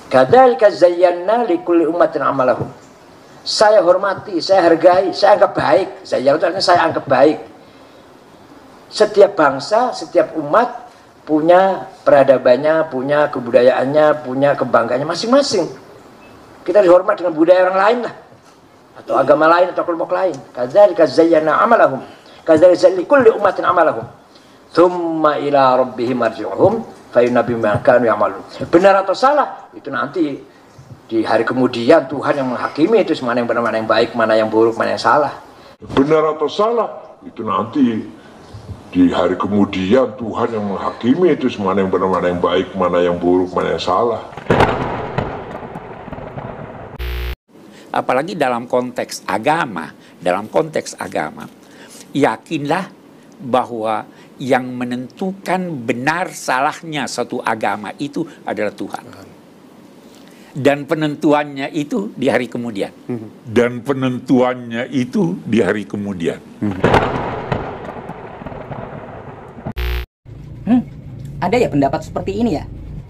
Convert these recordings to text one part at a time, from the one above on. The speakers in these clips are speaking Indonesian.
Kadzalika zayyana likulli ummatin amalahum. Saya hormati, saya hargai, saya anggap baik. Saya anggap baik. Setiap bangsa, setiap umat punya peradabannya, punya kebudayaannya, punya kebanggaannya masing-masing. Kita dihormat dengan budaya orang lain lah, atau agama lain, atau kelompok lain. Kadzalika zayyana amalahum. Kadzalika likulli ummatin amalahum. Tsumma ila rabbihim marji'uhum fayunabbihum bima kanu ya'malun. Benar atau salah itu nanti di hari kemudian Tuhan yang menghakimi itu mana yang benar, mana yang baik, mana yang buruk, mana yang salah. Benar atau salah itu nanti di hari kemudian Tuhan yang menghakimi itu mana yang benar, mana yang baik, mana yang buruk, mana yang salah. Apalagi dalam konteks agama, yakinlah bahwa yang menentukan benar salahnya satu agama itu adalah Tuhan. Dan penentuannya itu di hari kemudian. Ada ya pendapat seperti ini ya.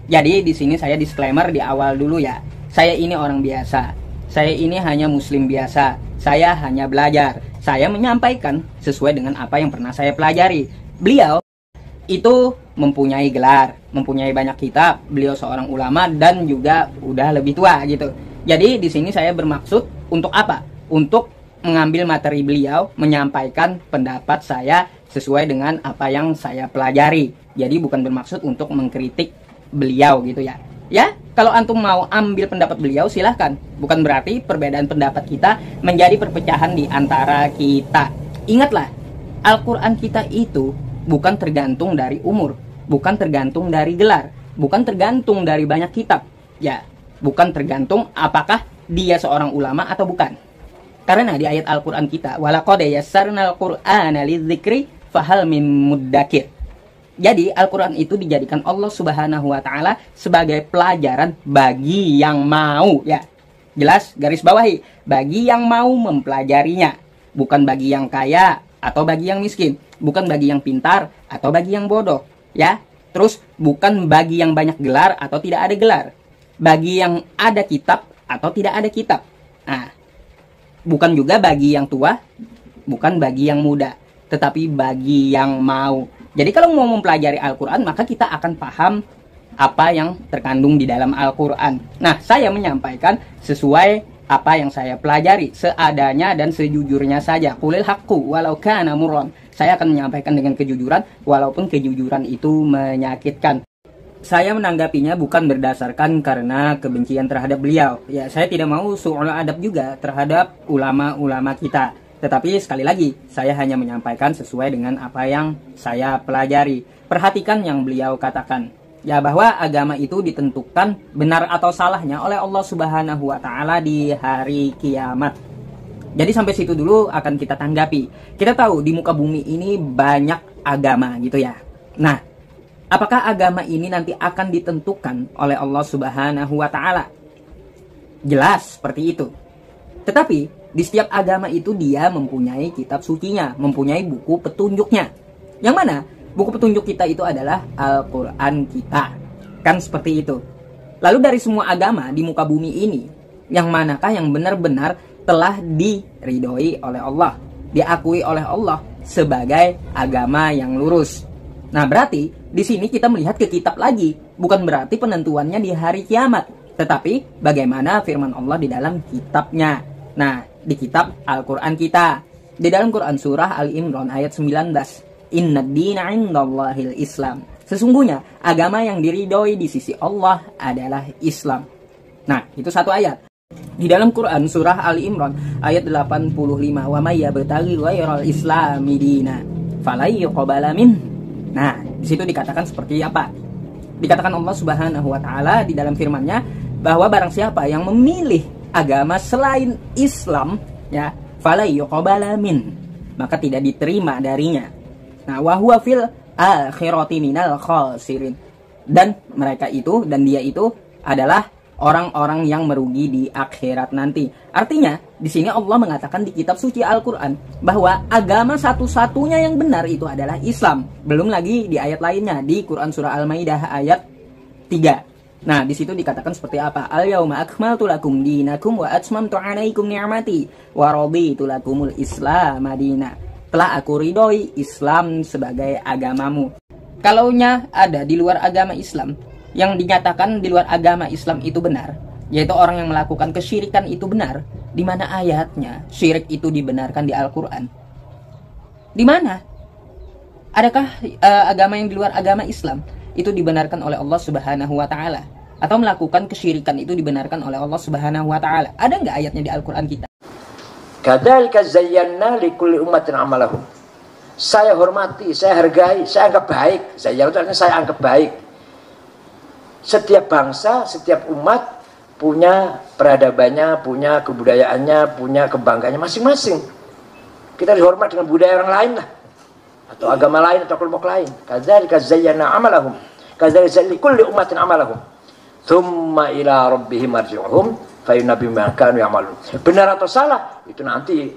Jadi di sini saya disclaimer di awal dulu ya. Saya ini orang biasa. Saya ini hanya muslim biasa. Saya hanya belajar. Saya menyampaikan sesuai dengan apa yang pernah saya pelajari. Beliau itu mempunyai gelar, mempunyai banyak kitab. Beliau seorang ulama dan juga udah lebih tua gitu. Jadi di sini saya bermaksud untuk apa? Untuk mengambil materi beliau, menyampaikan pendapat saya sesuai dengan apa yang saya pelajari. Jadi bukan bermaksud untuk mengkritik beliau gitu ya. Ya, kalau antum mau ambil pendapat beliau silahkan. Bukan berarti perbedaan pendapat kita menjadi perpecahan di antara kita. Ingatlah, Al-Quran kita itu bukan tergantung dari umur, bukan tergantung dari gelar, bukan tergantung dari banyak kitab. Ya, bukan tergantung apakah dia seorang ulama atau bukan. Karena di ayat Al-Quran kita, walaqad yassarnal Qur'ana lidzikri fahal min muddakir. Jadi Al-Quran itu dijadikan Allah Subhanahu wa Ta'ala sebagai pelajaran bagi yang mau, ya. Jelas, garis bawahi, bagi yang mau mempelajarinya, bukan bagi yang kaya atau bagi yang miskin, bukan bagi yang pintar atau bagi yang bodoh, ya. Terus bukan bagi yang banyak gelar atau tidak ada gelar, bagi yang ada kitab atau tidak ada kitab. Nah, bukan juga bagi yang tua, bukan bagi yang muda, tetapi bagi yang mau. Jadi kalau mau mempelajari Al-Quran, maka kita akan paham apa yang terkandung di dalam Al-Quran. Nah, saya menyampaikan sesuai apa yang saya pelajari, seadanya dan sejujurnya saja. Qulil haqqu walau kana murran. Saya akan menyampaikan dengan kejujuran, walaupun kejujuran itu menyakitkan. Saya menanggapinya bukan berdasarkan karena kebencian terhadap beliau. Ya, saya tidak mau su'ul adab juga terhadap ulama-ulama kita. Tetapi sekali lagi, saya hanya menyampaikan sesuai dengan apa yang saya pelajari. Perhatikan yang beliau katakan. Ya, bahwa agama itu ditentukan benar atau salahnya oleh Allah Subhanahu wa Ta'ala di hari kiamat. Jadi sampai situ dulu akan kita tanggapi. Kita tahu di muka bumi ini banyak agama gitu ya. Nah, apakah agama ini nanti akan ditentukan oleh Allah Subhanahu wa Ta'ala? Jelas seperti itu. Tetapi di setiap agama itu dia mempunyai kitab sucinya, mempunyai buku petunjuknya. Yang mana buku petunjuk kita itu adalah Al-Quran kita. Kan seperti itu. Lalu dari semua agama di muka bumi ini, yang manakah yang benar-benar telah diridhoi oleh Allah, diakui oleh Allah sebagai agama yang lurus? Nah, berarti di sini kita melihat ke kitab lagi. Bukan berarti penentuannya di hari kiamat, tetapi bagaimana firman Allah di dalam kitabnya. Nah, di kitab Al-Quran kita, di dalam Quran surah Al-Imran ayat 19, Inna dina indallahil Islam. Sesungguhnya agama yang diridhoi di sisi Allah adalah Islam. Nah, itu satu ayat. Di dalam Quran surah Al-Imran ayat 85, wa may yabtaghi ghairal islami dina falay yuqbala min. Nah, di situ dikatakan seperti apa? Dikatakan Allah Subhanahu wa Ta'ala di dalam firman-Nya bahwa barang siapa yang memilih agama selain Islam, ya, falay yuqbala min, maka tidak diterima darinya. Nah, wa huwa fil akhirati minal khasirin. Dan mereka itu dan dia itu adalah orang-orang yang merugi di akhirat nanti. Artinya, di sini Allah mengatakan di kitab suci Al-Quran bahwa agama satu-satunya yang benar itu adalah Islam. Belum lagi di ayat lainnya di Quran surah Al-Maidah ayat 3. Nah, di situ dikatakan seperti apa? Al-yauma akmaltu lakum dinakum wa atmamtu 'alaikum ni'mati wa raditu lakumul Islam madina. Telah aku ridhoi Islam sebagai agamamu. Kalaunya ada di luar agama Islam, yang dinyatakan di luar agama Islam itu benar, yaitu orang yang melakukan kesyirikan itu benar, di mana ayatnya syirik itu dibenarkan di Al-Quran? Di mana? Adakah agama yang di luar agama Islam itu dibenarkan oleh Allah Subhanahu wa Ta'ala? Atau melakukan kesyirikan itu dibenarkan oleh Allah Subhanahu wa Ta'ala? Ada nggak ayatnya di Al-Quran kita? Kadzalika zayyana likulli ummatin amalahum. Saya hormati, saya hargai, saya anggap baik. Saya anggap baik. Setiap bangsa, setiap umat punya peradabannya, punya kebudayaannya, punya kebanggaannya masing-masing. Kita dihormat dengan budaya orang lain lah, atau agama lain, atau kelompok lain. Kadzalika zayyana amalahum. Kadzalika likulli ummatin amalahum. Tsumma ila rabbihim marji'uhum fayunabbi'uhum bima kanu ya'malun. Benar atau salah itu nanti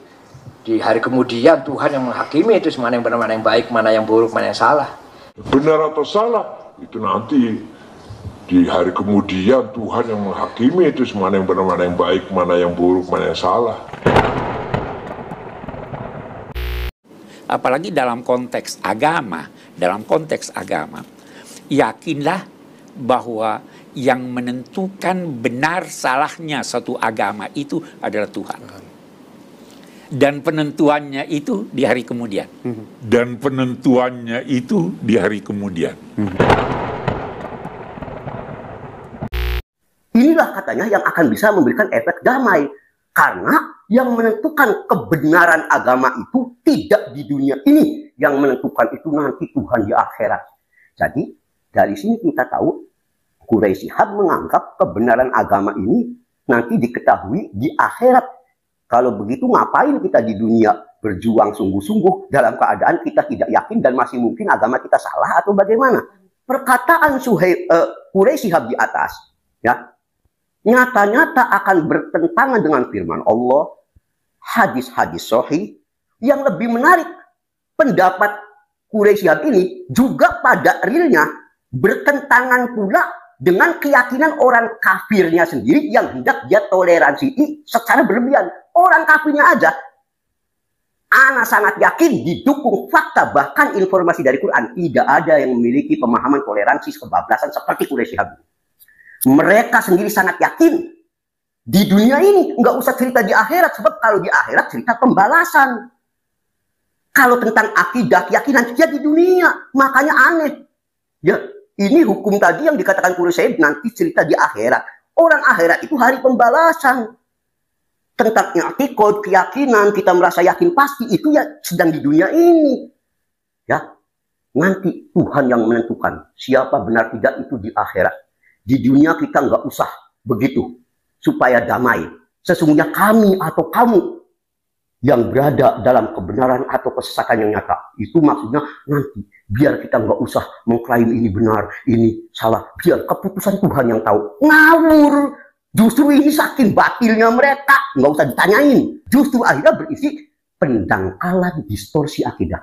di hari kemudian Tuhan yang menghakimi itu mana yang benar, mana yang baik, mana yang buruk, mana yang salah. Benar atau salah itu nanti di hari kemudian Tuhan yang menghakimi itu mana yang benar, mana yang baik, mana yang buruk, mana yang salah. Apalagi dalam konteks agama, yakinlah bahwa yang menentukan benar salahnya satu agama itu adalah Tuhan. Dan penentuannya itu di hari kemudian. Inilah katanya yang akan bisa memberikan efek damai. Karena yang menentukan kebenaran agama itu tidak di dunia ini. Yang menentukan itu nanti Tuhan di akhirat. Jadi dari sini kita tahu Quraisy Shihab menganggap kebenaran agama ini nanti diketahui di akhirat. Kalau begitu ngapain kita di dunia berjuang sungguh-sungguh dalam keadaan kita tidak yakin dan masih mungkin agama kita salah atau bagaimana? Perkataan Quraisy Shihab di atas, ya, nyata-nyata akan bertentangan dengan firman Allah, hadis-hadis sahih. Yang lebih menarik, pendapat Quraisy Shihab ini juga pada realnya bertentangan pula dengan keyakinan orang kafirnya sendiri yang hendak dia toleransi secara berlebihan. Orang kafirnya aja, ana sangat yakin didukung fakta bahkan informasi dari Quran, tidak ada yang memiliki pemahaman toleransi kebablasan seperti Quraisy Shihab. Mereka sendiri sangat yakin di dunia ini, nggak usah cerita di akhirat, sebab kalau di akhirat cerita pembalasan. Kalau tentang akidah, keyakinan dia di dunia, makanya aneh. Ya, ini hukum tadi yang dikatakan Quraisy nanti cerita di akhirat. Orang akhirat itu hari pembalasan. Tentang i'tiqad, keyakinan, kita merasa yakin pasti, itu ya sedang di dunia ini. Ya, nanti Tuhan yang menentukan siapa benar tidak itu di akhirat. Di dunia kita nggak usah begitu supaya damai. Sesungguhnya kami atau kamu yang berada dalam kebenaran atau kesesatan yang nyata. Itu maksudnya nanti biar kita nggak usah mengklaim ini benar, ini salah. Biar keputusan Tuhan yang tahu. Ngawur. Justru ini saking batilnya mereka. Nggak usah ditanyain. Justru akhirnya berisi pendangkalan distorsi akidah.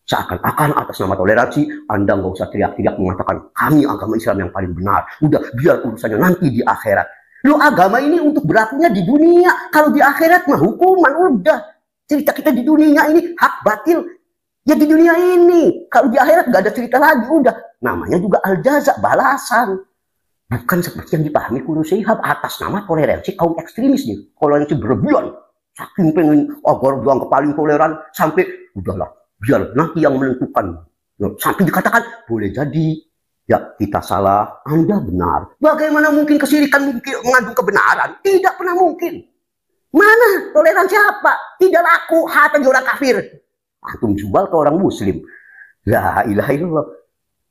Seakan-akan atas nama toleransi, Anda nggak usah teriak-teriak mengatakan kami agama Islam yang paling benar. Udah, biar urusannya nanti di akhirat. Lo agama ini untuk berlakunya di dunia. Kalau di akhirat mah hukuman, udah. Cerita kita di dunia ini hak batil. Ya di dunia ini. Kalau di akhirat nggak ada cerita lagi, udah. Namanya juga al-jaza, balasan. Bukan seperti yang dipahami Quraisy Shihab atas nama toleransi kaum ekstremis nih. Toleransi berlebihan. Saking pengen agar doang ke paling toleran sampai udahlah. Biar nanti yang menentukan. Sampai dikatakan, boleh jadi ya kita salah, Anda benar. Bagaimana mungkin kesyirikan mengandung kebenaran? Tidak pernah mungkin. Mana toleransi apa? Tidak laku, hati orang kafir. Antum jual ke orang muslim. La ilaha illallah.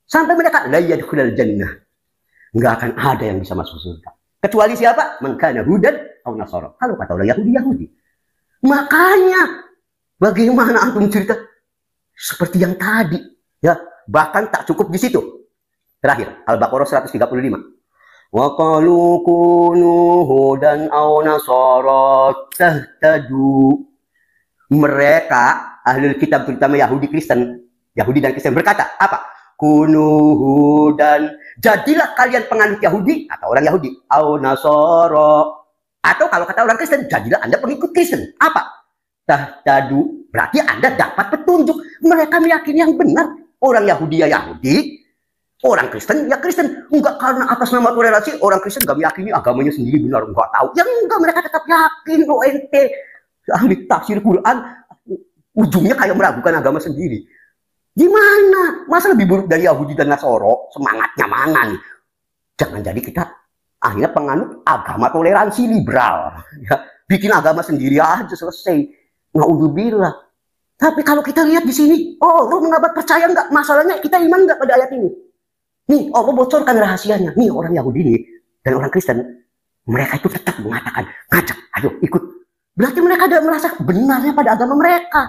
Sampai mereka, la yadkhulul jannah. Nggak akan ada yang bisa masuk surga. Kecuali siapa? Man kana hudan atau nasara. Kalau kata orang Yahudi. Makanya, bagaimana antum cerita? Seperti yang tadi, ya, bahkan tak cukup di situ. Terakhir, Al-Baqarah 135. Wa qalu kunu hudan aw nasara tahtadu. Mereka ahli kitab terutama Yahudi Kristen, Yahudi dan Kristen berkata apa? kunuhu, dan jadilah kalian penganut Yahudi atau orang Yahudi, au Nasoro, atau kalau kata orang Kristen, jadilah Anda pengikut Kristen. Apa? Tahtadu, berarti Anda dapat petunjuk. Mereka meyakini yang benar. Orang Yahudi ya Yahudi, orang Kristen ya Kristen. Enggak karena atas nama toleransi orang Kristen gak meyakini agamanya sendiri benar, enggak tahu. Yang enggak, mereka tetap yakin. ente ahli tafsir Quran ujungnya kayak meragukan agama sendiri. Gimana? Masa lebih buruk dari Yahudi dan Nasoro? Semangatnya mana nih? Jangan jadi kita akhirnya penganut agama toleransi liberal. Ya, bikin agama sendiri aja selesai. Naudzubillah. Tapi kalau kita lihat di sini, oh, lo mengabat percaya nggak? Masalahnya kita iman nggak pada ayat ini? Nih, Allah bocorkan rahasianya. Nih orang Yahudi nih dan orang Kristen, mereka itu tetap mengatakan, ngajak, ayo ikut. Berarti mereka tidak merasa benarnya pada agama mereka.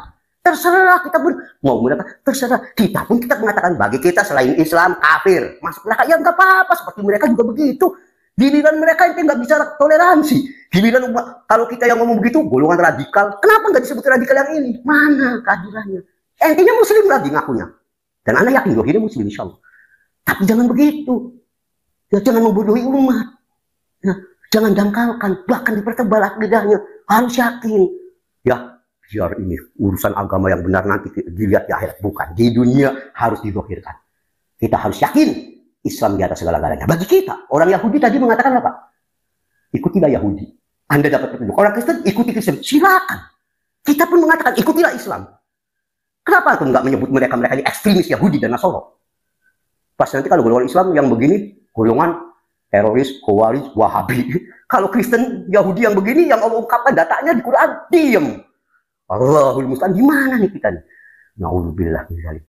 Terserah kita pun mau mereka, terserah kita pun kita mengatakan bagi kita selain Islam kafir, masuk neraka ya nggak apa-apa, seperti mereka juga begitu. Giliran mereka itu nggak bicara toleransi. Giliran kalau kita yang ngomong begitu golongan radikal, kenapa nggak disebut radikal yang ini? Mana keadilannya? Intinya Muslim lagi ngakunya, dan Anda yakin bahwa ini Muslim insya Allah. Tapi jangan begitu, ya, jangan membodohi umat, ya, jangan dangkalkan, bahkan dipertebal akidahnya, harus yakin. Ya, biar ini urusan agama yang benar nanti dilihat di akhirat, bukan di dunia harus didohirkan. Kita harus yakin Islam di atas segala-galanya. Bagi kita, orang Yahudi tadi mengatakan apa? Ikutilah Yahudi, Anda dapat petunjuk. Orang Kristen ikuti Kristen, silakan. Kita pun mengatakan ikutilah Islam. Kenapa aku nggak menyebut mereka ini ekstremis Yahudi dan Nasoro? Pas nanti kalau golongan Islam yang begini, golongan teroris, Khawarij, Wahabi. Kalau Kristen Yahudi yang begini, yang Allah ungkapkan datanya di Quran, diem. Allahul musta'an, gimana nih kita nih? Naudzubillah min dzalik.